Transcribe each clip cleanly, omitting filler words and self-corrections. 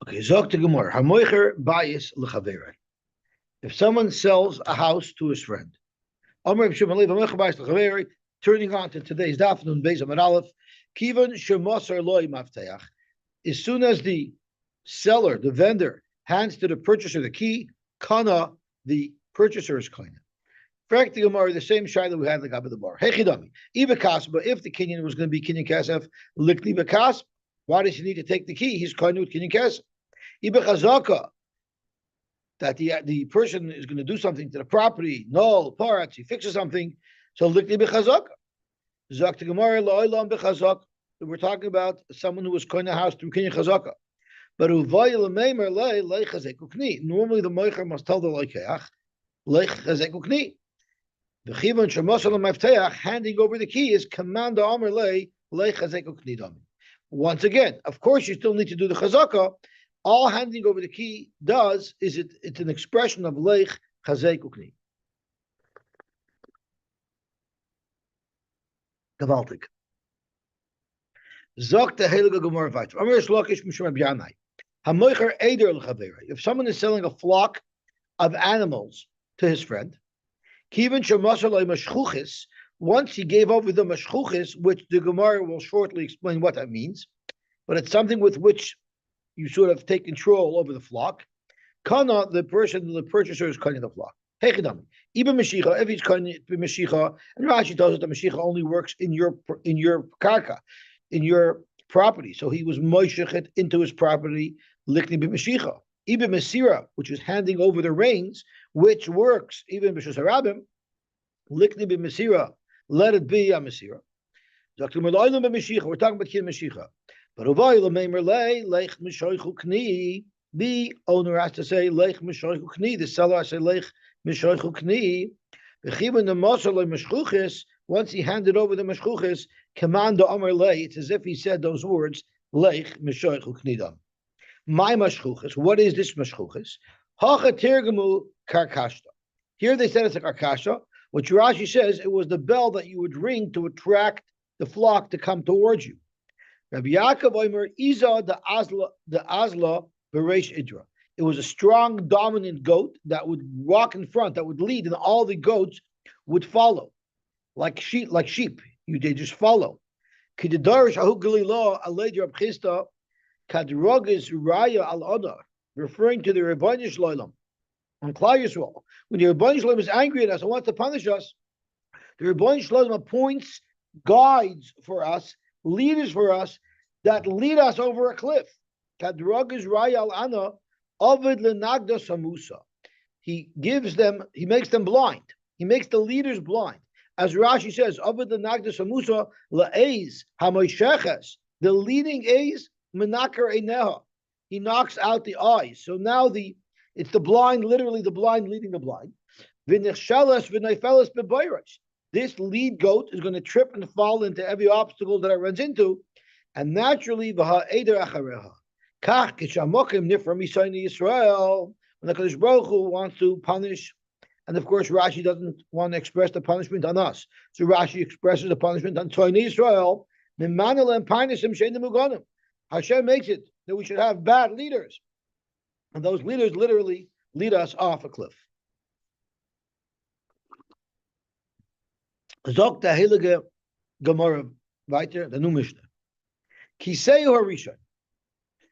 Okay, Zok to Gemara. Hamoicher bayis lechaveri. If someone sells a house to his friend, turning on to today's daf nun beis amud aleph, kivan shemosar loy mafteach. As soon as the seller, the vendor, hands to the purchaser the key, kana, the purchaser is kind. Fact the Gemara, the same shayla we had in the gab of the bar. Hechidami, ibekas, but if the kinyan was going to be kinyan kasef, likli bekas, why does he need to take the key? He's kind with kinyan kasef. Ibechazaka, that the person is going to do something to the property, null, parats, he fixes something, so likli bechazaka. Zak to Gemara, la'olam bechazaka. We're talking about someone who was kind a house through kinyan chazaka. But normally the moicher must tell the loikeach, leichazeku kni. The chivon shemosal mafteach, handing over the key, is command the amar leichazeku kni dami. Once again, of course, you still need to do the chazaka. All handing over the key does is it's an expression of leich chazeku kni. Gewaltig. Zok the heilige Gemara weiter. Amar shlokish mishum b'yanai. Hamoicher eder l'chaveri. If someone is selling a flock of animals to his friend, kiven shemasar lo mashchuchis. Once he gave over the mashchuchis, which the Gemara will shortly explain what that means, but it's something with which you sort of take control over the flock. Kana, the purchaser is cutting the flock. Hechidami. Even Mashiach, if he's cutting Mashiach, and Rashi tells us that Mashiach only works in your karka, in your property. So he was moishechet into his property, likni b'mashicha. Even Masira, which is handing over the reins, which works even b'shus harabim, likni b'masira, let it be a Masira. We're talking about kin Mashiach. But the owner has to say leich mishoichu kni. The seller has to say leich mishoichu kni. Once he handed over the mashchuches, command the amar lei. It's as if he said those words leich mishoichu knidam. My mashchuches. What is this mashchuches? Hacha tirgamu karkashta. Here they said it's a karkasha. What Rashi says, it was the bell that you would ring to attract the flock to come towards you. Rabbi Yaakov Omer Iza the Azla Beresh Idra. It was a strong, dominant goat that would walk in front, that would lead, and all the goats would follow, like sheep. They just follow. Referring to the Rebbeinu Shloim on Klal Yisrael. When the Rebbeinu Shloim is angry at us and wants to punish us, the Rebbeinu Shloim appoints guides for us, leaders for us, that lead us over a cliff. He gives them, he makes them blind. He makes the leaders blind. As Rashi says, the leading A's, he knocks out the eyes. So now it's the blind, literally the blind leading the blind. This lead goat is going to trip and fall into every obstacle that it runs into, and naturally, when the Kadosh Baruch Hu wants to punish, and of course Rashi doesn't want to express the punishment on us, so Rashi expresses the punishment on Toini Israel. Hashem makes it that we should have bad leaders, and those leaders literally lead us off a cliff. Zok the heilige Gemara weiter, the new Mishnah. Kisei Harishon.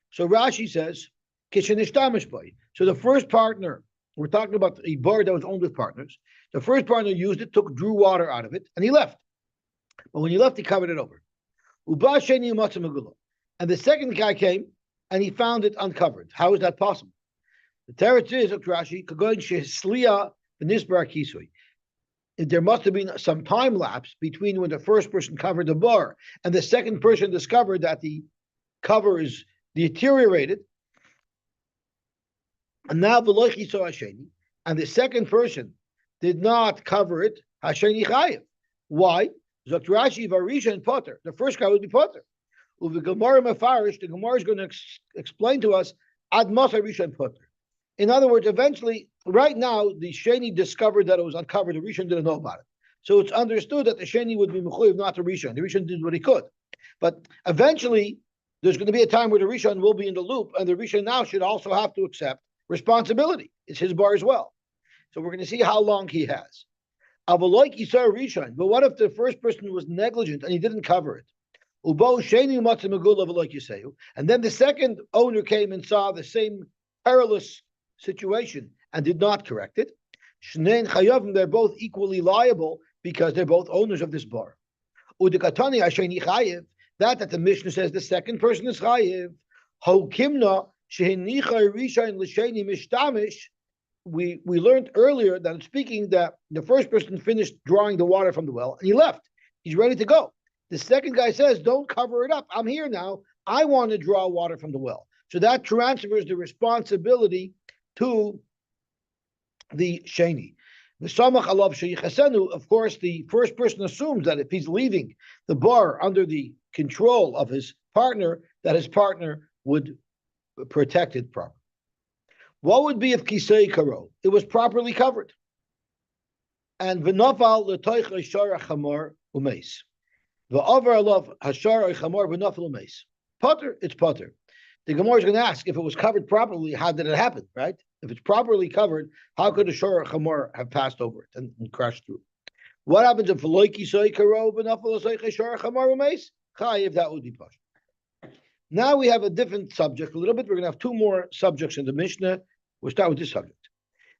So Rashi says, so the first partner, we're talking about a bar that was owned with partners. The first partner used it, drew water out of it, and he left. But when he left, he covered it over. And the second guy came, and he found it uncovered. How is that possible? The teretz is, Rashi, there must have been some time lapse between when the first person covered the bar and the second person discovered that the cover is deteriorated. And now Velochi saw Hasheni, and the second person did not cover it. Hasheni Chayev. Why? Zok Rashi Varisha and Potter. The first guy would be Potter. The Gemara Mefarish, the Gemara is going to explain to us Ad Masar Risha and Potter. In other words, eventually, right now, the Sheni discovered that it was uncovered. The Rishon didn't know about it. So it's understood that the Sheni would be Mechuyev, not the Rishon. The Rishon did what he could. But eventually, there's going to be a time where the Rishon will be in the loop, and the Rishon now should also have to accept responsibility. It's his bar as well. So we're going to see how long he has. But what if the first person was negligent and he didn't cover it? And then the second owner came and saw the same perilous situation and did not correct it. They're both equally liable because they're both owners of this bar. That the Mishnah says the second person is chayiv. We learned earlier that speaking that the first person finished drawing the water from the well and he left. He's ready to go. The second guy says, don't cover it up. I'm here now. I want to draw water from the well. So that transfers the responsibility to the sheni. Of course, the first person assumes that if he's leaving the bar under the control of his partner, that his partner would protect it properly. What would be if kisei karo? It was properly covered. And v'nafal l'toich hashar chamor umeis. V'avar alav hashar chamor v'nafal umeis. Potter, it's potter. The Gemara is going to ask, if it was covered properly, how did it happen, right? If it's properly covered, how could a shor chamor have passed over it and crashed through? What happens if v'loi kisei karo v'nafal l'toich hashar chamor umeis? Chayiv, that would be potter. Now we have a different subject a little bit. We're going to have two more subjects in the Mishnah. We'll start with this subject.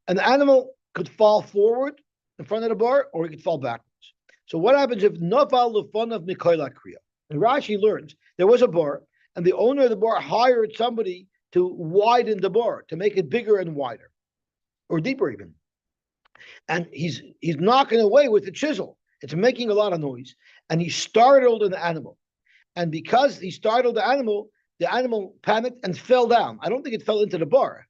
An animal could fall forward in front of the bar, or he could fall backwards. So what happens if nafal lefonav mikoila kriya? And Rashi learns there was a bar, and the owner of the bar hired somebody to widen the bar, to make it bigger and wider, or deeper even. And he's knocking away with the chisel. It's making a lot of noise, and he startled an animal. And because he startled the animal panicked and fell down. I don't think it fell into the bar.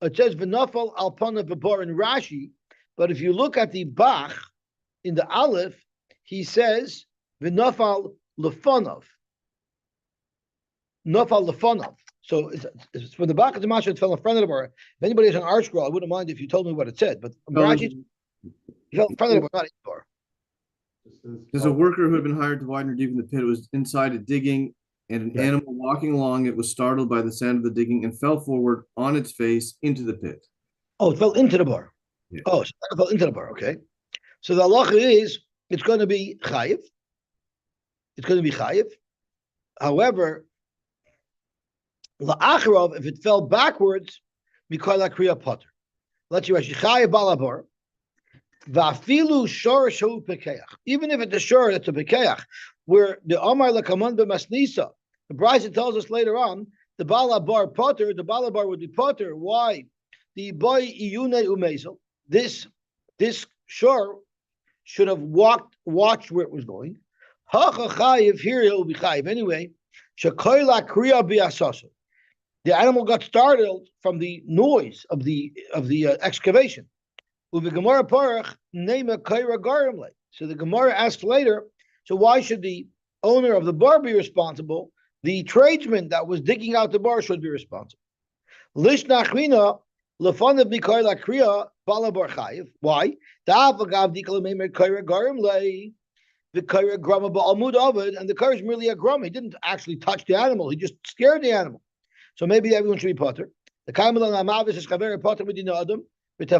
It says v'nafal al panav v'bar in Rashi, but if you look at the Bach in the Aleph, he says v'nafal lefonav. Nafal lefonav. So it's for the Bach of the Masha, it fell in front of the bar. If anybody has an art scroll, I wouldn't mind if you told me what it said. But Rashi, he fell in front of the bar, not in the bar. There's a worker who had been hired to widen or deepen the pit. It was inside a digging, and an animal walking along it was startled by the sound of the digging and fell forward on its face into the pit. Oh, it fell into the bar. Yeah. Oh, so it fell into the bar. Okay. So the halacha is it's going to be chayiv. It's going to be chayiv. However, la'acharav, if it fell backwards, mikol kriya potter. Let's see, Rashi chayiv balabar. Vafilu shor shu pekeach. Even if it's a shor, it's a pekeach. Where the Omar lakaman b'masnisa, the Brisa tells us later on, the balabar potter, the balabar would be potter. Why? The boy iyune umezel. This shor should have watched where it was going. Hacha chayiv, here it will be chayiv anyway. Shekoila kriya bi'asaso. The animal got startled from the noise of the excavation. So the Gemara asks later, so why should the owner of the bar be responsible? The tradesman that was digging out the bar should be responsible. Why? The the car is merely a grum. He didn't actually touch the animal. He just scared the animal. So maybe everyone should be potter. The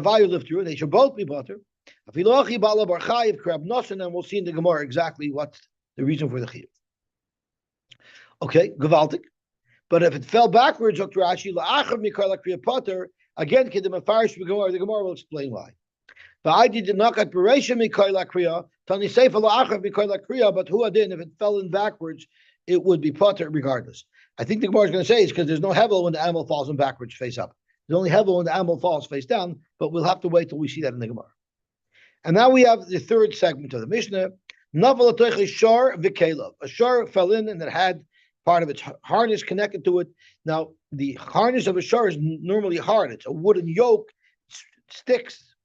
live through, they should both be potter. And we'll see in the Gemara exactly what's the reason for the chiyuv. Okay, gewaltig. But if it fell backwards, Dr. Rashi, potter, again, the Gemara will explain why. But who adin, if it fell in backwards, it would be potter regardless. I think the Gemara is going to say it's because there's no hevel when the animal falls in backwards face up. There's only hevel when the animal falls face down, but we'll have to wait till we see that in the Gemara. And now we have the third segment of the Mishnah. A shor fell in and it had part of its harness connected to it. Now, the harness of a shor is normally hard. It's a wooden yoke, sticks,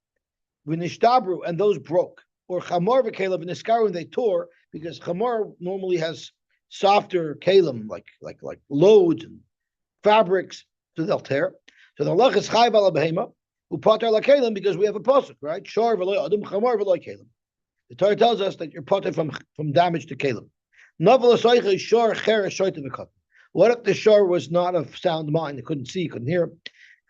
and those broke. Or chamor v'kelev v'niskaru, and they tore, because chamor normally has softer kalim, like loads and fabrics, so they'll tear. So the halach is chayv ala behema, upater la kalim, because we have a pasuk, right? Shor v'loy adam chamor v'loy kalim. The Torah tells us that you're potter from damage to kalim. Naval asaycha is shor cheres shoyte v'kat. What if the shor was not of sound mind? He couldn't see, couldn't hear.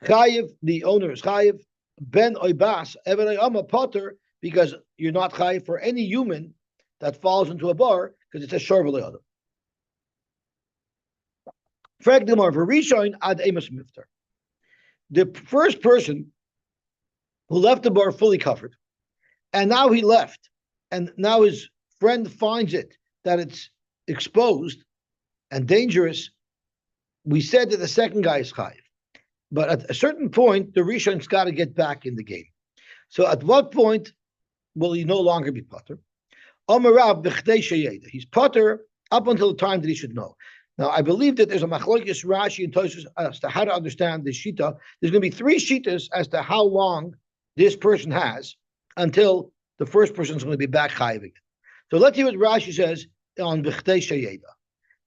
Chayiv, the owner is chayiv. Ben oibas, even ama potter, because you're not chayiv for any human that falls into a bar, because it says shor v'le'adam. Frag demar for rishon ad emas miftar. The first person who left the bar fully covered, and now he left, and now his friend finds it that it's exposed and dangerous. We said that the second guy is chayiv, but at a certain point, the rishon's got to get back in the game. So at what point will he no longer be potter? He's potter up until the time that he should know. Now, I believe that there's a machlokes Rashi and Tosfos as to how to understand this shita. There's going to be three shitas as to how long this person has until the first person is going to be back chayiv again. So let's see what Rashi says on B'chtei Sheyeda.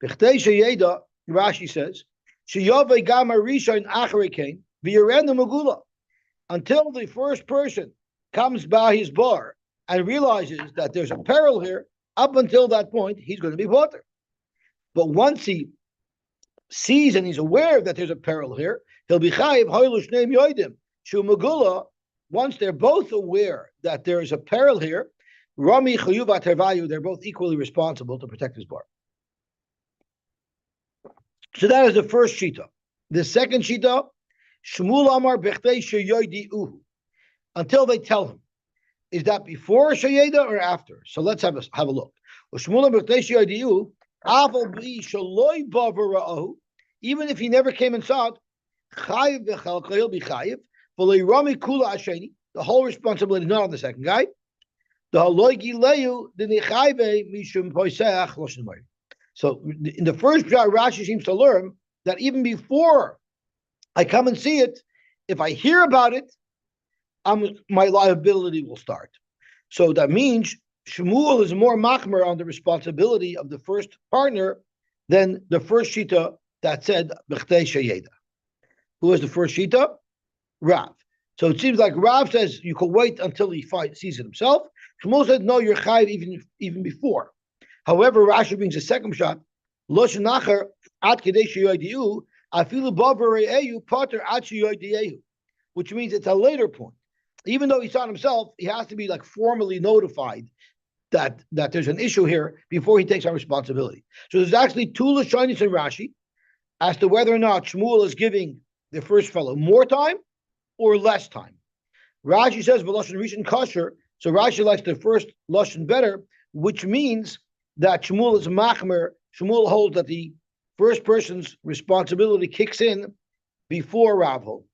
B'chtei Sheyeda, Rashi says, Sheyove Gama Rishon Acharei Kain V'Yirenu Megula. Until the first person comes by his bar and realizes that there's a peril here, up until that point, he's going to be potter. But once he sees and he's aware that there's a peril here, he'll be chayiv hoilu shneim yoidim shu megula. Once they're both aware that there is a peril here, rami chayuvat hervayu, they're both equally responsible to protect his bar. So that is the first shita. The second shita, Shmuel Amar Bechdei Sheyoidi Uhu. Until they tell him. Is that before Sheyeda or after? So let's have a look. Shmuel Amar Bechdei Sheyoidi Uhu. Even if he never came and saw it, the whole responsibility is not on the second guy. So in the first shot, Rashi seems to learn that even before I come and see it, if I hear about it, my liability will start. So that means Shmuel is more machmer on the responsibility of the first partner than the first shita that said B'chtei Sheyeda. Who is the first shita? Rav. So it seems like Rav says you can wait until he sees it himself. Shmuel said no, you're chayiv even before. However, Rashi brings a second shot. Lo shenacher ad kedei sheyoidiu afilu bava re'eyu pater ad sheyoidiu, which means it's a later point. Even though he saw it himself, he has to be like formally notified that there's an issue here before he takes on responsibility. So there's actually two lashonis in Rashi as to whether or not Shmuel is giving the first fellow more time or less time. Rashi says v'loshen rishon kosher, so Rashi likes the first lashon better, which means that Shmuel is machmer. Shmuel holds that the first person's responsibility kicks in before Rav holds.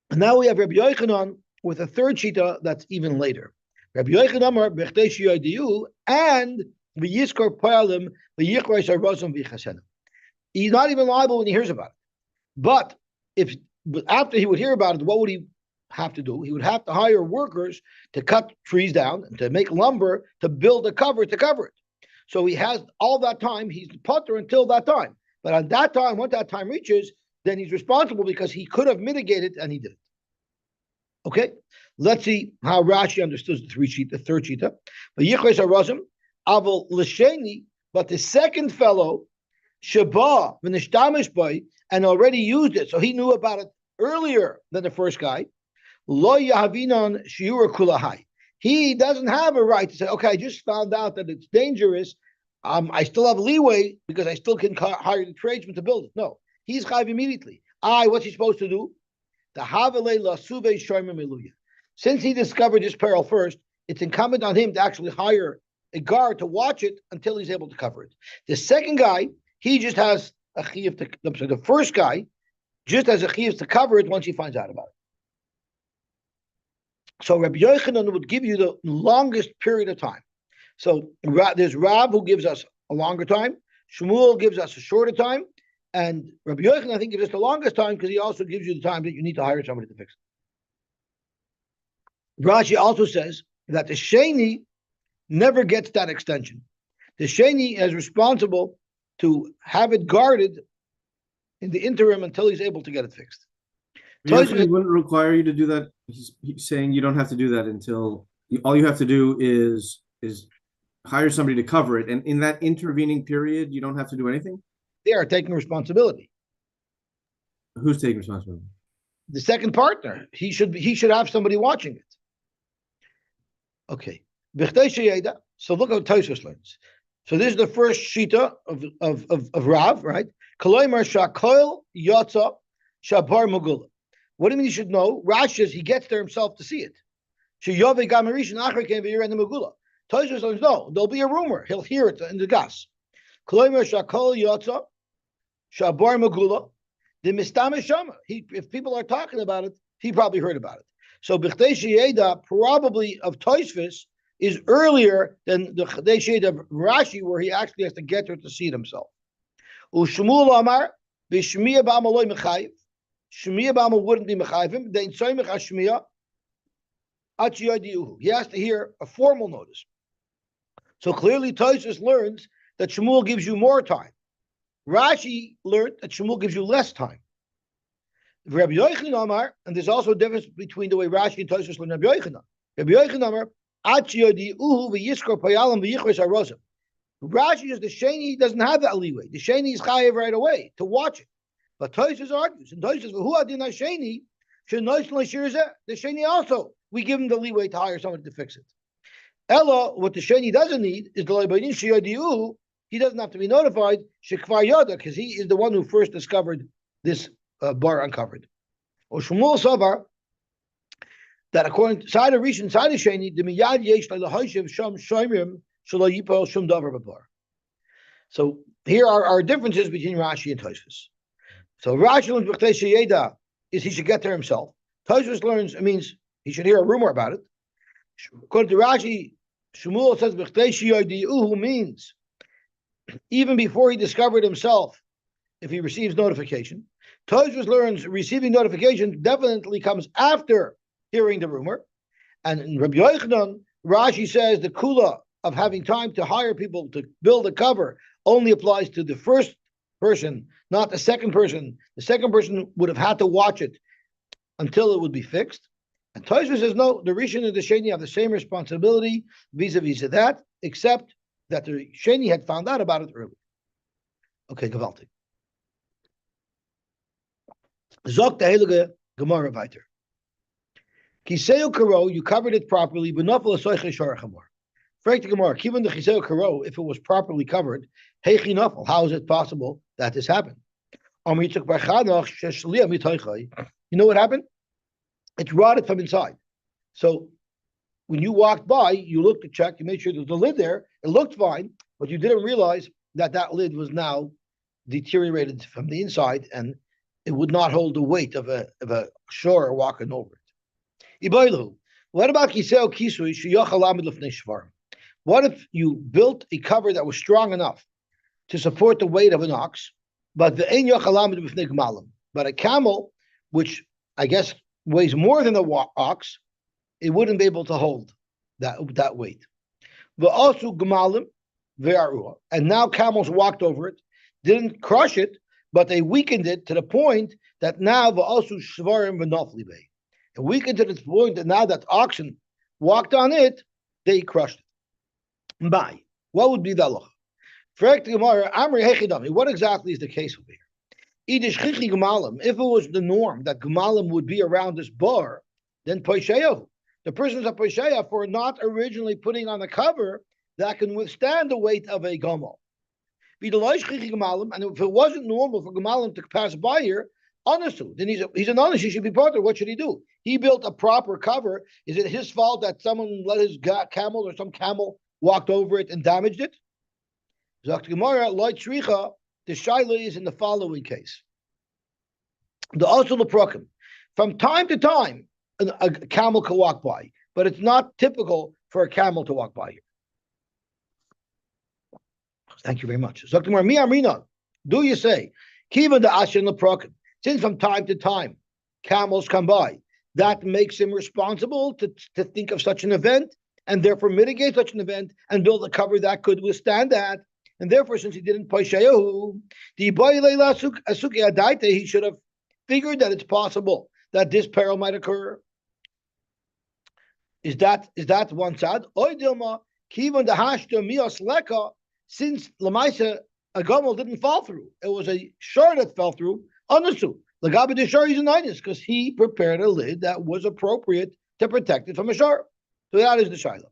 And now we have Rabbi Yochanan with a third shita that's even later. Rabbi Yochanan Amar B'chtei Sheyoidiu and v'yiskor po'alim v'yichreis harozim v'chasenu. He's not even liable when he hears about it. But after he would hear about it, what would he have to do? He would have to hire workers to cut trees down and to make lumber to build a cover to cover it. So he has all that time. He's the potter until that time. But on that time, once that time reaches, then he's responsible because he could have mitigated and he didn't. Okay, let's see how Rashi understood the third shita. But Yichreis Harazim, Aval L'Sheni, but the second fellow, Shaba v'nishtamish by, and already used it, so he knew about it earlier than the first guy. Lo yahavinon shiur kulahai. He doesn't have a right to say, okay, I just found out that it's dangerous. I still have leeway because I still can hire the tradesman to build it. No, he's chayiv immediately. What's he supposed to do? Since he discovered this peril first, it's incumbent on him to actually hire a guard to watch it until he's able to cover it. The second guy, he just has a chiyuv to. So the first guy just has a chiyuv to cover it once he finds out about it. So Rabbi Yochanan would give you the longest period of time. So there's Rav who gives us a longer time. Shmuel gives us a shorter time. And Rabbi Yochanan, I think, gives us the longest time because he also gives you the time that you need to hire somebody to fix it. Rashi also says that the Sheni never gets that extension. The Sheni is responsible to have it guarded in the interim until he's able to get it fixed. He wouldn't require you to do that. He's saying you don't have to do that until all you have to do is hire somebody to cover it, and in that intervening period, you don't have to do anything? They are taking responsibility. Who's taking responsibility? The second partner, he should have somebody watching it. Okay. So look at Tosfos learns. So this is the first shita of Rav, right? Koloimar shakoil yotza shabar magula. What do you mean you should know? Rashi says he gets there himself to see it. Sheyove gamarish and achar can be in the magula. Tosfos learns no, there'll be a rumor. He'll hear it in the gas. Koloimar shakoil yotza shabar magula. The mistama shama. If people are talking about it, he probably heard about it. So B'chdei Sheyeda probably of Tosfos is earlier than the B'chdei Sheyeda of Rashi, where he actually has to get there to see it himself. U'Shmuel Amar b'Shmiya b'Amal loy mechayiv. Shmiya b'Amal wouldn't be mechayivim. Dein tzoymech hashmiya at yadiuhu. He has to hear a formal notice. So clearly Tosfos learns that Shmuel gives you more time. Rashi learned that Shmuel gives you less time. Rabbi Yochanan Amar, and there's also a difference between the way Rashi and Tosfos learn Rabbi Yochanan. Rabbi Yochanan Amar, Rashi is the Sheni doesn't have that leeway. The Sheni is chayev right away to watch it. But Tosfos argues, and Tosfos says, "Who adin Sheni? The Sheni also we give him the leeway to hire someone to fix it. Ella, what the Sheni doesn't need is the leibayin sheyadiu. He doesn't have to be notified shekvar yada because he is the one who first discovered this bar uncovered. Or Shmuel Savar that according to side of Rishon, side of Sheni, the miyad yesh lahashiv sham shoymrim shelo yipol shum davar b'bar. So here are our differences between Rashi and Tosfos. So Rashi learns b'chdei sheyeda is he should get there himself. Tosfos learns it means he should hear a rumor about it. According to Rashi, Shmuel says b'chdei sheyediuhu means even before he discovered himself, if he receives notification. Tosfos learns receiving notification definitely comes after hearing the rumor. And in Rabbi Yochanan, Rashi says the kula of having time to hire people to build a cover only applies to the first person, not the second person. The second person would have had to watch it until it would be fixed. And Tosfos says no, the Rishon and the Sheni have the same responsibility vis-a-vis that, except that the Sheni had found out about it early. Okay, gewaltig. Zok the heilige Gemara weiter. Kiseu karo, you covered it properly, but not for the soiche shor chamor. Frank the Gemara, given the kiseu karo, if it was properly covered, heichi nafel, how is it possible that this happened? You know what happened? It's rotted from inside. So when you walked by, you looked to check, you made sure there was a lid there. It looked fine, but you didn't realize that that lid was now deteriorated from the inside, and it would not hold the weight of a shore walking over it. What about kiseo kisui sheyochalamid lefnei shvarim? What if you built a cover that was strong enough to support the weight of an ox, but the ein yochalamid lefnei gmalim, but a camel, which I guess weighs more than the ox, it wouldn't be able to hold that weight. Also gemalim ve'arua, and now camels walked over it, didn't crush it, but they weakened it to the point that now also shvarim v'nofli bei. It weakened to the point that now that oxen walked on it, they crushed it. By what would be the halacha? What exactly is the case over here? If it was the norm that gemalim would be around this bar, then poisheyahu. The person's a poisheya for not originally putting on a cover that can withstand the weight of a gamal. And if it wasn't normal for gemalim to pass by here, honestly, then he's an honest. He should be part of it. What should he do? He built a proper cover. Is it his fault that someone let his camel or some camel walked over it and damaged it? Zakt Gemara, Lloyd Shricha, the shaila is in the following case. The also leprokim. From time to time, a camel can walk by, but it's not typical for a camel to walk by here. Thank you very much. Zakt Gemara, mi amrina, do you say, kiva the ashen leprokim? Since from time to time camels come by, that makes him responsible to think of such an event and therefore mitigate such an event and build a cover that could withstand that. And therefore, since he didn't poishayahu, he should have figured that it's possible that this peril might occur. Is that one side? Kivan the hashta mios leka, since Lamaisa a gomel didn't fall through. It was a shor that fell through. Anasu. Lagabi the shor is an because he prepared a lid that was appropriate to protect it from a shor. So that is the shiloh.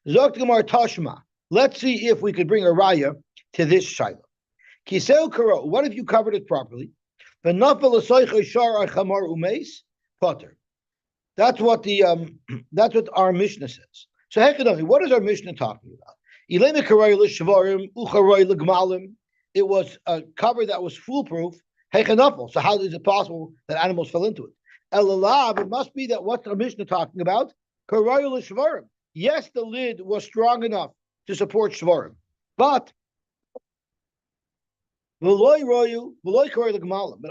Zok Gemar Tashma. Let's see if we could bring a raya to this shiloh. Kiseu karo. What if you covered it properly? Potter. That's what that's what our Mishnah says. So Hekadami, what is our Mishnah talking about? It was a cover that was foolproof. So how is it possible that animals fell into it? It must be that what's our Mishnah talking about? Yes, the lid was strong enough to support shvarim, but it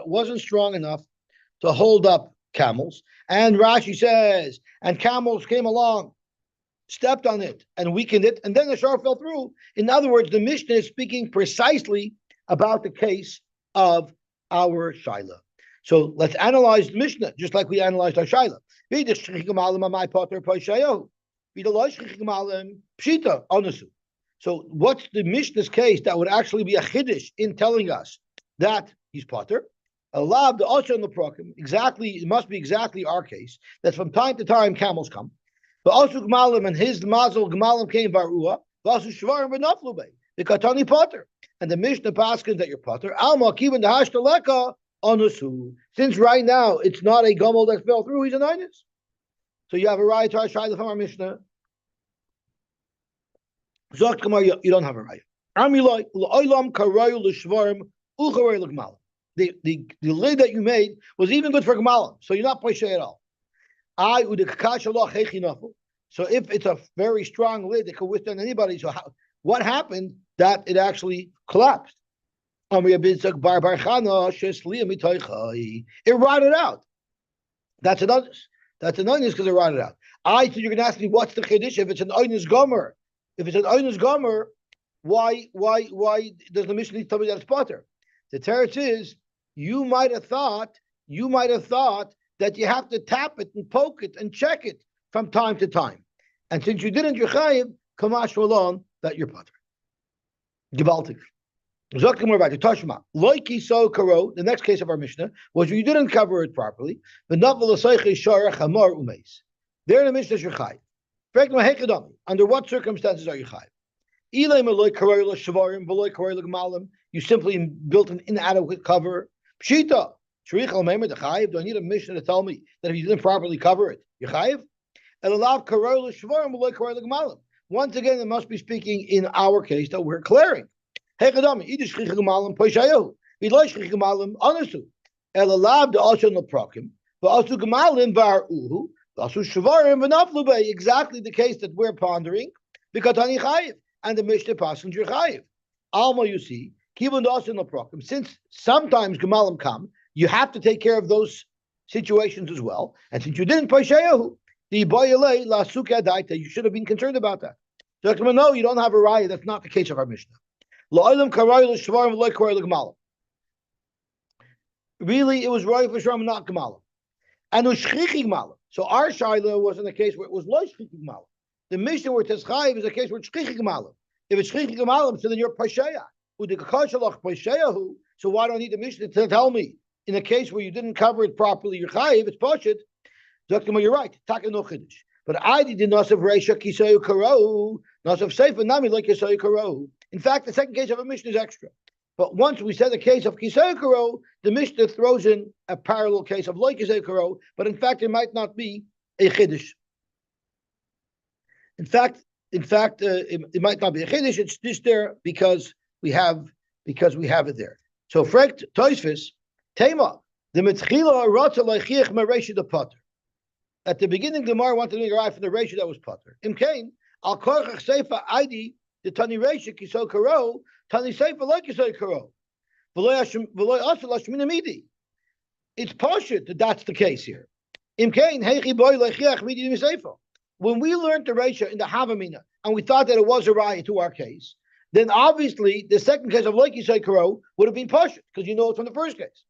wasn't strong enough to hold up camels. And Rashi says, and camels came along, stepped on it, and weakened it, and then the shor fell through. In other words, the Mishnah is speaking precisely about the case of our Shaila. So let's analyze the Mishnah, just like we analyzed our Shaila. So what's the Mishnah's case that would actually be a chiddush in telling us that he's potter? Allah the also in the prokim. Exactly, it must be exactly our case. That from time to time camels come. But also Gmalim and his mazel Gmalim came varua. Also Shvarim v'naflube. The Katani potter. And the Mishnah paskins that you're potter. Alma kiven the hashtaleka onusu. Since right now it's not a gomel that fell through, he's an inus. So you have a right to our shayla from our Mishnah. Zokt Gemara, you don't have a right. Amiloi l'olam karayu l'shvarim ucharay l'gmalim. The lid that you made was even good for Gmalim, so you're not Poshe at all. So if it's a very strong lid that could withstand anybody, so what happened that it actually collapsed? It rotted out. That's an onions. That's an onions because it rotted out. So you're going to ask me, what's the chiddush if it's an onions gomer? If it's an onions gomer, why does the Mishnah tell me that it's potter? The teretz is you might have thought that you have to tap it and poke it and check it from time to time, and since you didn't, you're chayiv kamash alone that you're potter. Gebaltig. Zok more about it. Tashma loiki so karo. The next case of our Mishnah was you didn't cover it properly. The navel asaychi shara chamar umeis. There in the Mishnah you're chayiv. Under what circumstances are you chayiv? You simply built an inadequate cover. Pshita. Do I need a Mishnah to tell me that if you didn't properly cover it, you're chayiv? Once again, it must be speaking in our case that we're clearing. Exactly the case that we're pondering. Because and the Mishnah passenger chayiv. Alma, you see, kibun also no prokim. Since sometimes gemalim come, you have to take care of those situations as well. And since you didn't pashayahu, the boyale la suka daita, you should have been concerned about that. So no, you don't have a raya. That's not the case of our Mishnah. La'olam karay l'shvarim v'loy karay l'gemalim. Really, it was raya for shvarim, not gemalim. And ushchichi gemalim. So our shaila was in a case where it was loy shchichi gemalim. The Mishnah where it says chayiv is a case where it's shchichi gemalim. If it's shchichi gemalim, so then you're pasheya. So why do I need the Mishnah to tell me in a case where you didn't cover it properly, you're chayiv, it's poshet? You're right. Taka no chiddush. But I did nasav reisha kisayu karou, nasav seifa nami like kisayu karou. In fact, the second case of a Mishnah is extra. But once we said the case of kisayu karou, the Mishnah throws in a parallel case of like kisayu karou. But in fact, it might not be a chiddush. In fact, it might not be a chiddush. It's just there because we have it there. So frekt toisvis tema the mitchila rotza leichiach mereisha the potter. At the beginning, the Gemara wanted to make a right for the ratio that was potter. Imkain al korchach seifa ID the tani ratio kiso karo tani seifa like kiso karo. V'loy also lashmina midi. It's poshut that that's the case here. Imkain heichi boy leichiach midi miseifa. When we learned the ratio in the Havamina and we thought that it was a raya to our case, then obviously the second case of Loiki Saikaro would have been poshut because you know it from the first case.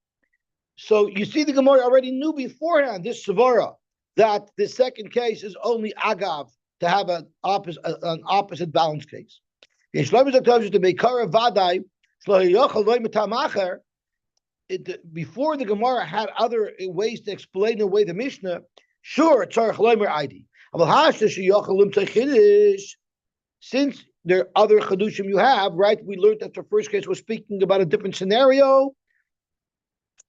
So you see, the Gemara already knew beforehand this Savara that the second case is only agav to have an opposite balance case. Before the Gemara had other ways to explain away the Mishnah, sure, since there are other Chadushim you have, right? We learned that the first case was speaking about a different scenario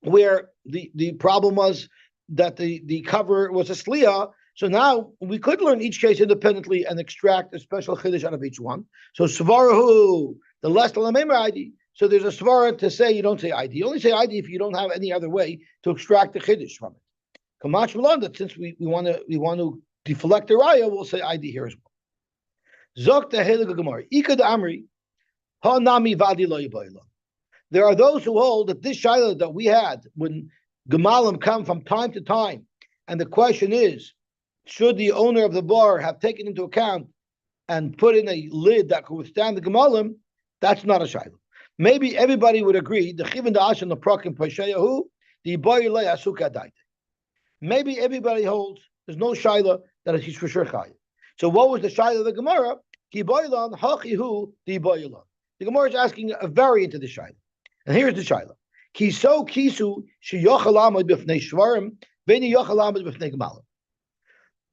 where the problem was that the cover was a Sliya. So now we could learn each case independently and extract a special Chiddush out of each one. So Svarahu, the less Lamemer ID. So there's a Svara to say you don't say ID. You only say ID if you don't have any other way to extract the Chiddush from it. Kamash Malon, that since we want to deflect the Raya, we'll say ID here as well. Zok Tehelig Gemara. Ikad Amri, Ha Nami Vadi Lo Yibayla. There are those who hold that this Shaila that we had when Gemalim come from time to time, and the question is, should the owner of the bar have taken into account and put in a lid that could withstand the Gemalim? That's not a Shaila. Maybe everybody would agree, the Chivin Da'ashan the Prakim Pashayahu, the Ibayla Asuka Daite. Maybe everybody holds there's no Shaila that he's for sure Chayim. So what was the Shaila of the Gemara? Ki Boilan Hachihu the Boilan. The Gemara is asking a variant of the Shaila. And here's the Shaila. Kiso Kisu Shiyochal Amad Bifnei Shvarim, Beni Yochal Amad Bifnei Gemalim.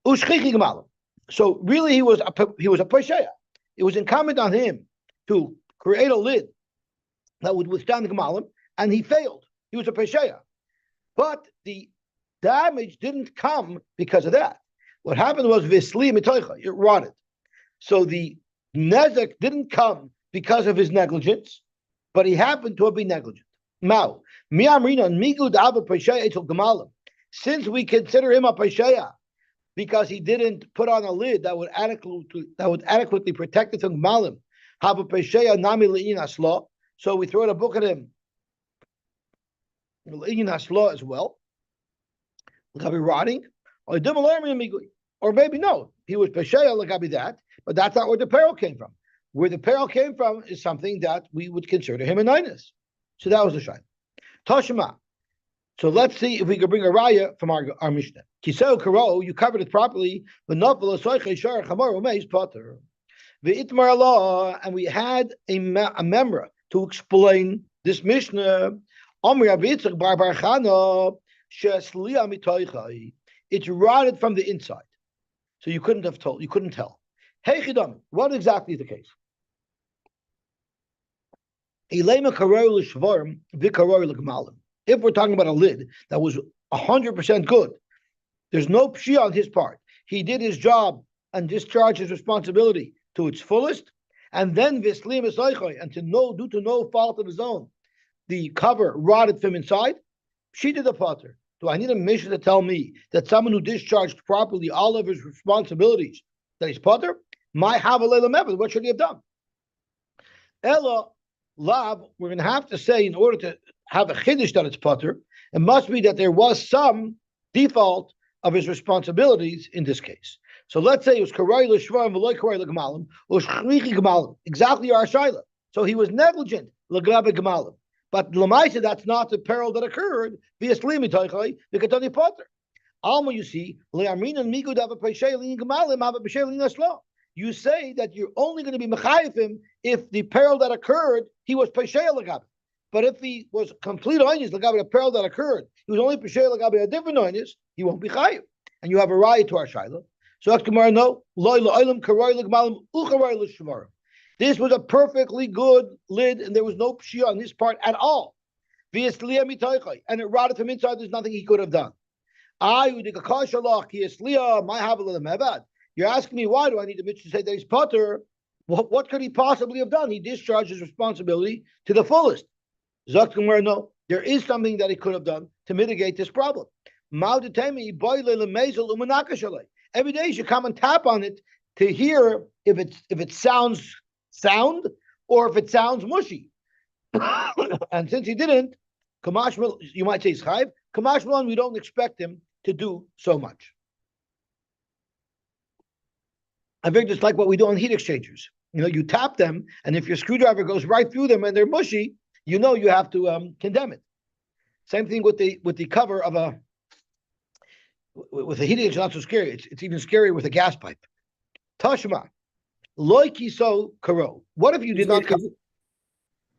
Ushchichi Gemalim. So really he was a Pesheya. It was incumbent on him to create a lid that would withstand the Gemalim, and he failed. He was a Pesheya. But the damage didn't come because of that. What happened was Visli Mitoicha, it rotted. So the Nezek didn't come because of his negligence, but he happened to have been negligent. Now, since we consider him a Pesheya because he didn't put on a lid that would adequately protect it from Gemalim, have a Pesheya Nami Le'in Asla, so we throw in a book at him Le'in Asla as well. Lagabi rotting, or maybe no, he was Pesheya Lagabi that, but that's not where the peril came from. Where the peril came from is something that we would consider him a ninus. So that was the shayla. Toshima. So let's see if we can bring a raya from our Mishnah. Kiseo karo, you covered it properly. V'itmar Allah, and we had a memra to explain this Mishnah. It's rotted from the inside, so you couldn't have told. You couldn't tell. Hey Chidam, what exactly is the case? If we're talking about a lid that was 100% good, there's no pshia on his part. He did his job and discharged his responsibility to its fullest, and then vislim esaychay, and due to no fault of his own, the cover rotted from inside. She did the potter. Do I need a mission to tell me that someone who discharged properly all of his responsibilities, that he's potter? My havalela meved, what should he have done? Ella Lav, we're going to have to say, in order to have a chiddush that it's potter, it must be that there was some default of his responsibilities in this case. So let's say it was karay l'shvarim v'loy karay l'gemalim, or shrichi gemalim, exactly our shaila. So he was negligent l'gabe gemalim. But l'maisa, that's not the peril that occurred. V'yaslim itoichay v'katani potter. Alma, you see, le'amrinan migud have a peshay l'in gemalim have a peshay l'in aslo. You say that you're only going to be mechayiv him if the peril that occurred, he was pesheya l'gabe. But if he was complete oinus l'gabe the peril that occurred, he was only pesheya l'gabe a different oinus, he won't be chayiv. And you have a raya to our shaila. So Gemara, no, loy la'olam karoy l'gmalim ucharoy l'shvarim. This was a perfectly good lid, and there was no pshia on his part at all. And it rotted from inside. There's nothing he could have done. You're asking me, why do I need the mitzvah to say that he's potter? What could he possibly have done? He discharged his responsibility to the fullest. Zaktimar, no, there is something that he could have done to mitigate this problem. Every day you should come and tap on it to hear if it sounds sound or if it sounds mushy. And since he didn't, you might say he's chayiv. Kamash, we don't expect him to do so much. I think it's like what we do on heat exchangers. You know, you tap them, and if your screwdriver goes right through them and they're mushy, you know you have to condemn it. Same thing with the cover of with a heat exchanger. Not so scary. It's even scarier with a gas pipe. Tashma, loiki so karo. What if you did not cover?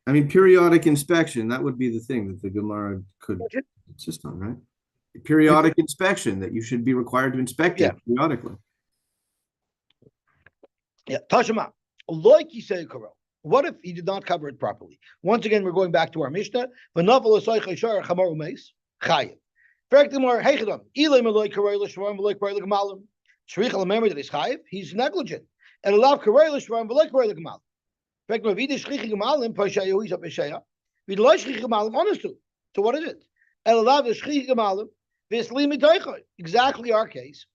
I mean, periodic inspection, that would be the thing that the Gemara could insist on, right? Periodic inspection, that you should be required to inspect it periodically. Yeah, Tashma, loiki so karo. What if he did not cover it properly? Once again, we're going back to our Mishnah. Remember that he's chayiv. He's negligent. And allow kareilish from v'loy kareilish gemal. Fact, no vidish shchichim gemalim pashayu he's a pashayu. V'loy shchichim gemalim honest to. So what is it? And allow the shchichim gemalim v'sli mitoichoy. Exactly our case,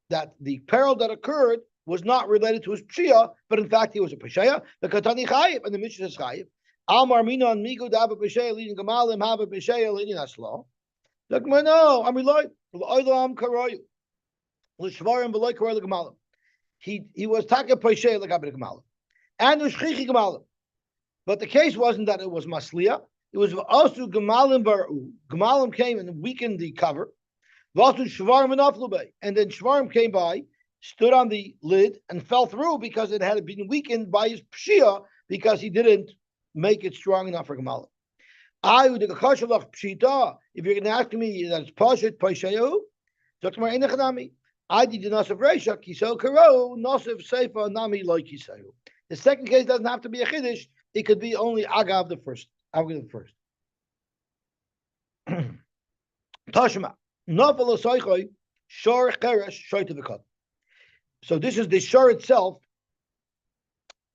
that the peril that occurred was not related to his pshia, but in fact he was a pashaya. The katani chayiv, and the Mishnah is chayiv. Al marmina on migu dava pashaya leading gemalim have a pashaya leading aslo. Like no, I'm reloy. L'olam karoyu. L'shvarim v'loy karoyu gemalim. He was taka pashaya like abed gemalim, and ushchichi gemalim. But the case wasn't that it was masliya. It was also gemalim baru. Gemalim came and weakened the cover. V'asu shvarim v'naflubei, and then shvarim came by, stood on the lid and fell through because it had been weakened by his pshia because he didn't make it strong enough for gemalim. If you're going to ask me that it's pashat pashayu, I did nosef reisha kisel karo nosef seifa nami loy kisayu. The second case doesn't have to be a chiddush; it could be only agav the first. Agav the first. Tashma nafal osaychoy shor cheresh shoyte v'kat. So this is the shor itself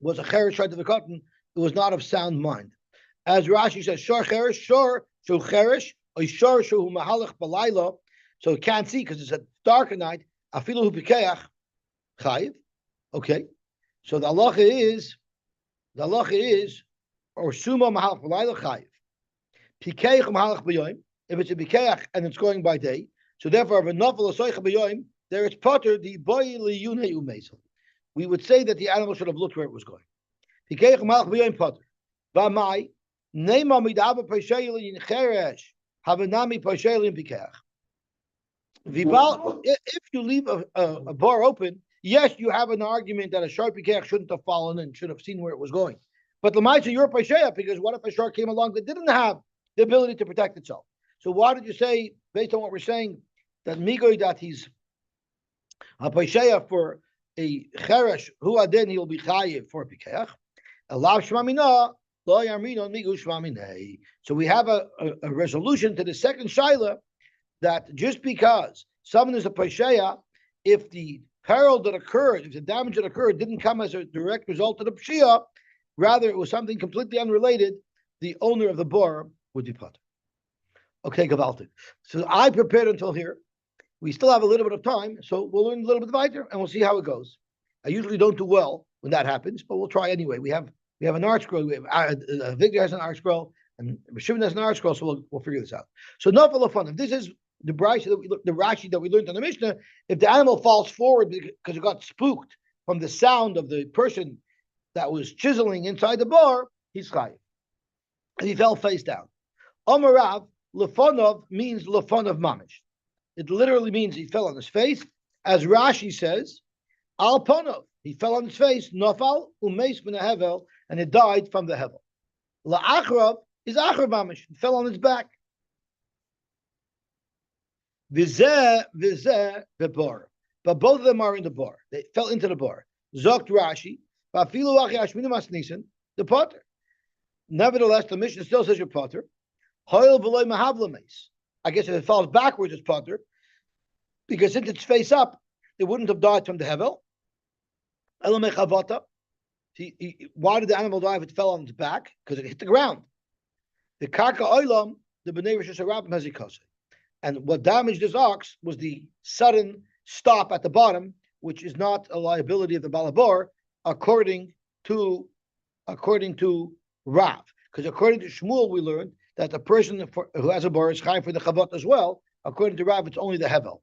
was a cheresh shoyte v'kat. It was not of sound mind. As Rashi says, shor cheresh shor shu cheresh or shor shu mahalach balayla. So it can't see because it's a darker night. Afilu hu pikeach chayiv. Okay, so the halacha is or suma mahalach b'layla chayiv. Pikeach mahalach b'yoyim. If it's a pikeach and it's going by day, so therefore if a nafal asoicha b'yoyim, there it's potter the boy liyunei umeisel. We would say that the animal should have looked where it was going. Pikeach mahalach b'yoyim potter. V'amai neima midava pashayil in cheresh havanami pashayil in pikeach. If you leave a bar open, yes, you have an argument that a shark pikech shouldn't have fallen and should have seen where it was going. But Lamaisa, you're Pasheya, because what if a shark came along that didn't have the ability to protect itself? So why did you say, based on what we're saying, that Migoy, that he's a Pasheya for a Cheresh, who then he'll be Chayiv for a Pikech? Alav Shmamina, Lo Yarmino Migu Shmaminei. So we have a resolution to the second Shaila, that just because someone is a Pasheya, if the peril that occurred, if the damage that occurred didn't come as a direct result of the Pshia, rather it was something completely unrelated, the owner of the bar would be put. Okay, Gavaltic. So I prepared until here. We still have a little bit of time, so we'll learn a little bit weiter and we'll see how it goes. I usually don't do well when that happens, but we'll try anyway. We have an art scroll. Victor has an art scroll, and Shimon has an art scroll, so we'll figure this out. So no fun. If this is the Rashi that we learned on the Mishnah, if the animal falls forward because it got spooked from the sound of the person that was chiseling inside the bar, he's chayiv. And he fell face down. Omarav, lefonov means lefonov mamish. It literally means he fell on his face. As Rashi says, al ponov, he fell on his face, nofal, umeis min hevel, and it died from the hevel. La'achrav is achrav mamish, he fell on his back. Vizeh bar, but both of them are in the bar. They fell into the bar. Zokt Rashi, va'afilu achi ashminu masnisen, the potter. Nevertheless, the Mishnah still says you're potter. Hoil v'loy mahavlames. I guess if it falls backwards, it's potter, because since it's face up, it wouldn't have died from the hevel. Elamechavata. Why did the animal die if it fell on its back? Because it hit the ground. The karka oilam, the b'nei Rosh Hashanah has ikase. And what damaged this ox was the sudden stop at the bottom, which is not a liability of the balabor, according to Rav. Because according to Shmuel, we learned that the person who has a bar is chayav for the chavot as well. According to Rav, it's only the hevel.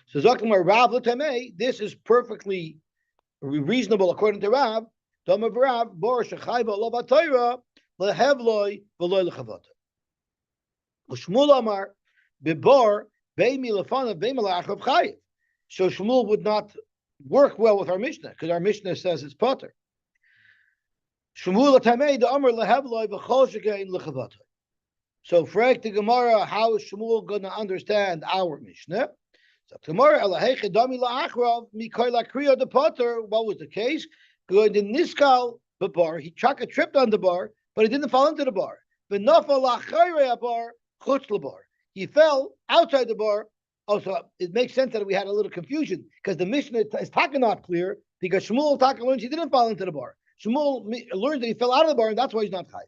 So Zakmar Rav l'tamei, this is perfectly reasonable according to Rav. Tomav Rav bar shechayva lo b'toira lehevloi v'loi lechavot. Shmuel Amar. Bibor beimi lefanav beimi la'achrav chayiv. So Shmuel would not work well with our Mishnah, because our Mishnah says it's potter. Shmuel Tamei the Amr lehevloi b'chol shekein lechavatoi. So, Frek the Gemara, how is Shmuel going to understand our Mishnah? So, Gemara, Elaheche Dami la'achrav mikol lakriya the potter. What was the case? Going to Niskal the bar. He tripped on the bar, but he didn't fall into the bar. V'nafal la'chayre bar chutz lebar. He fell outside the bar. Also, it makes sense that we had a little confusion because the Mishnah is talking not clear because Shmuel talking learns he didn't fall into the bar. Shmuel learned that he fell out of the bar, and that's why he's not high.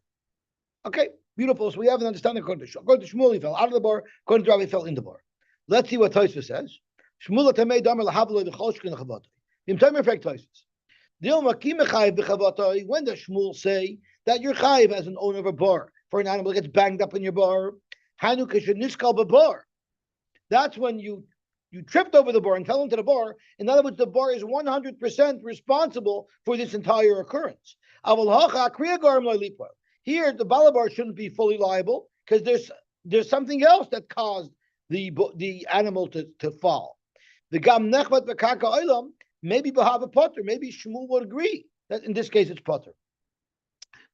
Okay, beautiful. So we have an understanding according to Shmuel, he fell out of the bar. According to Rav, he fell in the bar. Let's see what Tosfos says. Shmuel tamei damer lahavloi v'cholshkin chavatoi. Imtamer frek Tosfos. When does Shmuel say that you're chayiv as an owner of a bar for an animal that gets banged up in your bar? Hanu kisheniskal b'bar. That's when you tripped over the bar and fell into the bar. In other words, the bar is 100% responsible for this entire occurrence. Here, the balabar shouldn't be fully liable because there's something else that caused the animal to fall. The gam nechvat v'karka olam, maybe behava potter. Maybe Shmuel would agree that in this case it's potter.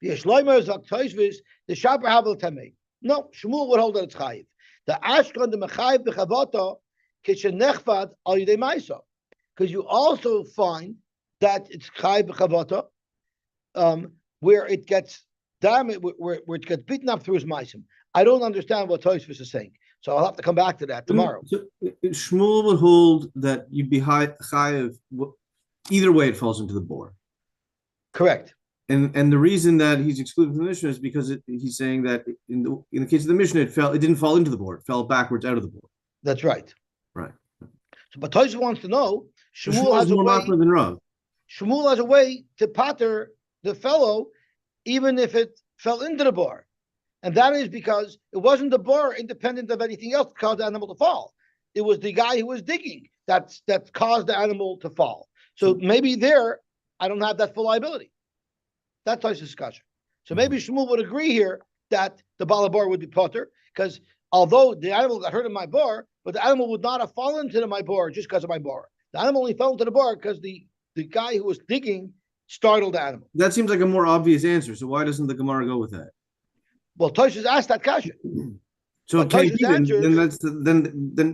The Shloimer zok Tosfos the shaper havel tamei. No, Shmuel would hold that it's chayiv. The ashkan the mechayiv b'chavata kishenechvat al yidei ma'isa, because you also find that it's chayiv b'chavata, where it gets damaged, where it gets beaten up through his ma'asim. I don't understand what Tosfos is saying, so I'll have to come back to that tomorrow. So Shmuel would hold that you'd be chayiv either way it falls into the bore. Correct. And the reason that he's excluded from the Mishnah is because he's saying that in the case of the Mishnah, it didn't fall into the board, it fell backwards out of the board. That's right. Right. So, but Tosfos wants to know Shmuel has more makar than Rav. Shmuel has a way to pater the fellow, even if it fell into the bar, and that is because it wasn't the bar independent of anything else that caused the animal to fall. It was the guy who was digging that caused the animal to fall. So maybe there, I don't have that full liability. That's Tosfos' discussion. So maybe Shmuel would agree here that the balabar would be potter, because although the animal got hurt in my bar, but the animal would not have fallen into my bar just because of my bar. The animal only fell into the bar because the guy who was digging startled the animal. That seems like a more obvious answer. So why doesn't the Gemara go with that? Well, Tosfos asked that question. So then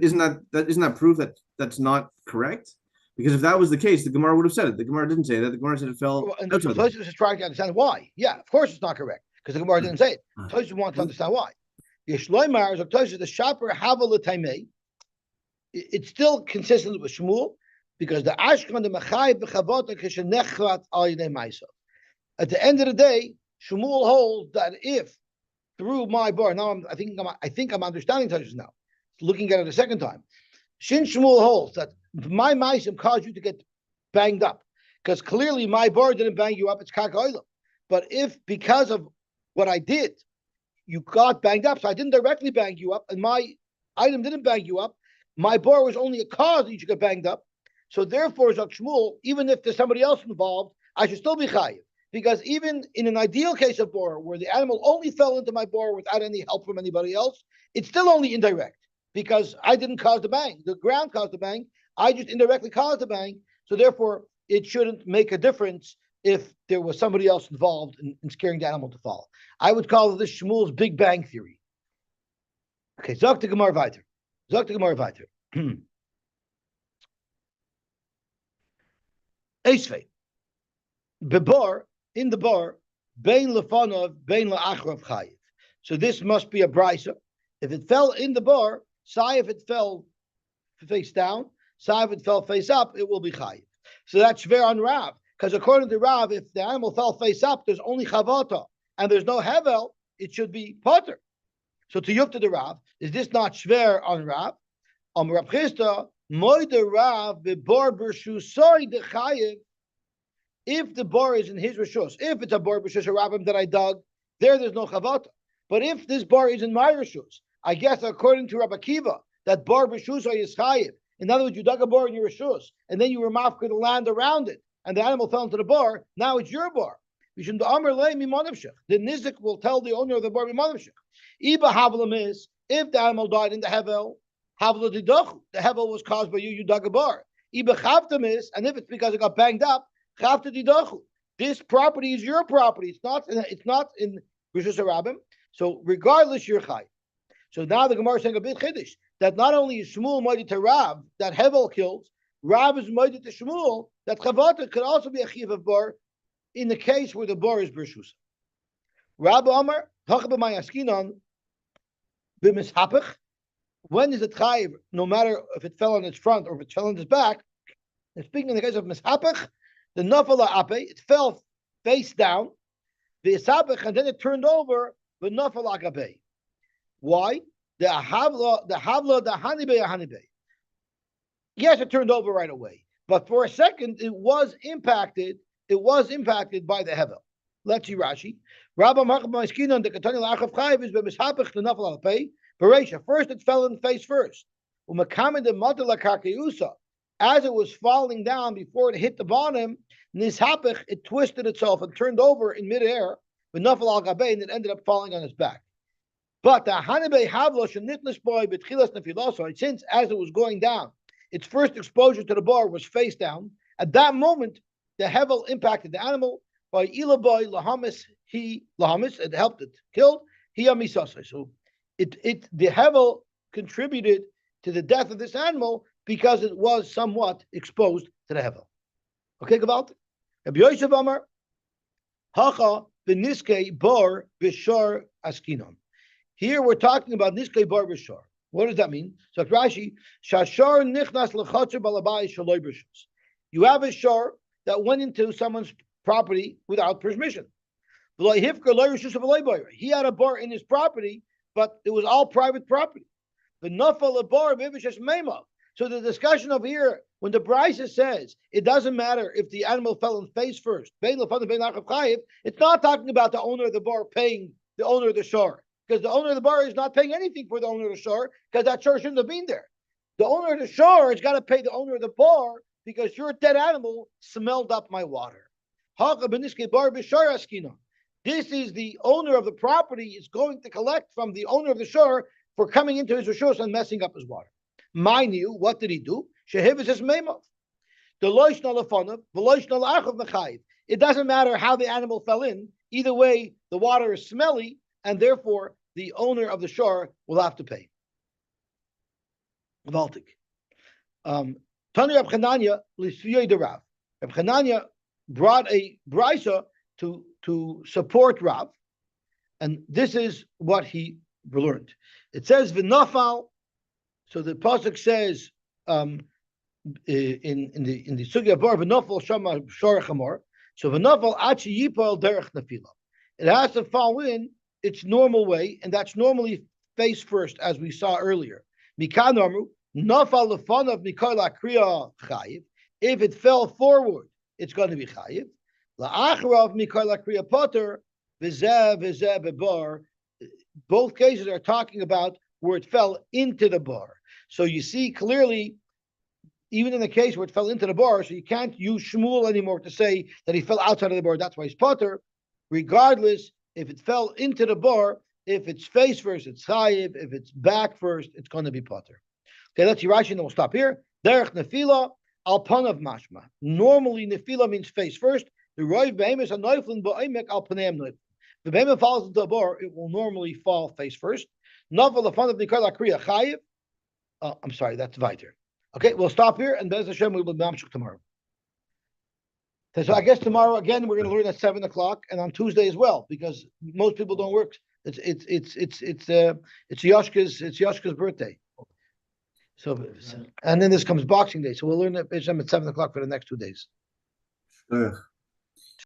isn't that proof that that's not correct? Because if that was the case, the Gemara would have said it. The Gemara didn't say that. The Gemara said it fell. Well, and Tosfos is trying to understand why. Yeah, of course it's not correct because the Gemara didn't say it. Tosfos wants to understand why. Yeshloimar is Tosfos the shaper havel taimei. It's still consistent with Shmuel because the ashkan the mechai b'chavota kishenechrat al yidei ma'isa. At the end of the day, Shmuel holds that if through my bar, now I think I'm understanding Tosfos now, looking at it a second time. Shin Shmuel holds that my ma'asim caused you to get banged up, because clearly my bar didn't bang you up, it's karka olam. But if because of what I did, you got banged up, so I didn't directly bang you up, and my item didn't bang you up, my bar was only a cause that you should get banged up. So therefore, Zok Shmuel, even if there's somebody else involved, I should still be chayiv. Because even in an ideal case of bar, where the animal only fell into my bar without any help from anybody else, it's still only indirect, because I didn't cause the bang. The ground caused the bang. I just indirectly caused the bang. So therefore, it shouldn't make a difference if there was somebody else involved in scaring the animal to fall. I would call this Shmuel's Big Bang Theory. Okay, Zok the Gemara weiter. Zok the Gemara weiter. Eisvei. Bebar, in the bar, bein lefanov, bein la'achrav chayiv. So this must be a brisa. If it fell in the bar, say if it fell face down, say if it fell face up, it will be chayiv. So that's shver on Rav, because according to Rav, if the animal fell face up, there's only chavata, and there's no hevel, it should be potter. So to yukta the Rav, is this not shver on Rav? Rav Chisda, moide Rav bebar b'rshu soy de chayiv. If the bar is in his rishus, if it's a bar b'shus rabim that I dug, there's no chavata. But if this bar is in my rishus, I guess according to Rabbi Akiva, that bar b'shus is chayiv. In other words, you dug a bar in your rishus, and then you were mafkir the land around it, and the animal fell into the bar. Now it's your bar. The nizik will tell the owner of the bar mimanavshich. Iba havlam is if the animal died in the hevel, havla didachu. The hevel was caused by you. You dug a bar. Ibechavtamis, and if it's because it got banged up, chavta didachu. This property is your property. It's not in Rishus Harabim. So regardless, you're chai. So now the Gemara is saying a bit chiddush that not only is Shmuel mighty to Rav that Hevel kills, Rav is mighty to Shmuel that Chavata could also be a chiv of bar in the case where the bar is Bershus. Rabbi Amar Hachba Mayaskinon b'mishapach. When is it chayiv? No matter if it fell on its front or if it fell on its back. And speaking in the case of mishapach, the nafala ape, it fell face down, the isabach, and then it turned over the nafala agape. Why? The havla, the hanibe. Yes, it turned over right away, but for a second, it was impacted. It was impacted by the hevel. Let's see Rashi. Rabbi Machab Maiskinon the Katani Lachav Chayiv is b'mishapach the nafala ape. Bereisha, first it fell in face first. As it was falling down before it hit the bottom, nishapich, it twisted itself and turned over in midair, and it ended up falling on its back. But the hanibe havlo shenitnas boy betchilas nefiloso, since as it was going down, its first exposure to the bar was face down. At that moment, the hevel impacted the animal. By ilaboy lahamis, it helped it killed. He amisasai. So the hevel contributed to the death of this animal because it was somewhat exposed to the hevel. Okay, Gavalt? Rabbi Yosef Amar, Hacha b'niskei bar b'shar askinon. Here we're talking about niskei bar b'shar. What does that mean? So Rashi, shashar nichnas l'chatzer balabai shaloi b'shus. You have a shar that went into someone's property without permission. He had a bar in his property, but it was all private property. The nafal bar just mema. So the discussion over here, when the Brisa says it doesn't matter if the animal fell in face first, it's not talking about the owner of the bar paying the owner of the shore, because the owner of the bar is not paying anything for the owner of the shore, because that shore shouldn't have been there. The owner of the shore has got to pay the owner of the bar because your dead animal smelled up my water. This is the owner of the property is going to collect from the owner of the shore for coming into his rishus and messing up his water. Mind you, what did he do? It doesn't matter how the animal fell in. Either way, the water is smelly, and therefore the owner of the shore will have to pay. Valtik. Tani Reb Chananya l'sviyei derav. Reb Chananya brought a brisa to support Rav, and this is what he learned. It says v'nafal. So the pasuk says in the sugya bar v'nafal shama shor chamor. So v'nafal achi yipol derech nafila. It has to fall in its normal way, and that's normally face first, as we saw earlier. Mikan amru nafal lefanav mikol akriya chayiv. If it fell forward, it's going to be chayiv. La'achrav mikol akriya poter v'zeh bebar. Both cases are talking about where it fell into the bar. So you see clearly, even in the case where it fell into the bar, so you can't use Shmuel anymore to say that he fell outside of the bar. That's why he's potter. Regardless, if it fell into the bar, if it's face first, it's chayiv. If it's back first, it's going to be potter. Okay, let's see Rashi, and we'll stop here. Derech nefila al panav mashma. Normally, nefila means face first. The roiv behemis and noiflin ba'omek al paneim noiflin. If the behemoth falls into the bar, it will normally fall face first. Novel the fun of Nikol Akriya Chayiv. I'm sorry, that's Viter. Okay, we'll stop here, and Bez Hashem, we will mamshuk tomorrow. So I guess tomorrow again we're going to learn at 7:00, and on Tuesday as well, because most people don't work. It's Yoshka's birthday. So and then this comes Boxing Day, so we'll learn at 7:00 for the next 2 days.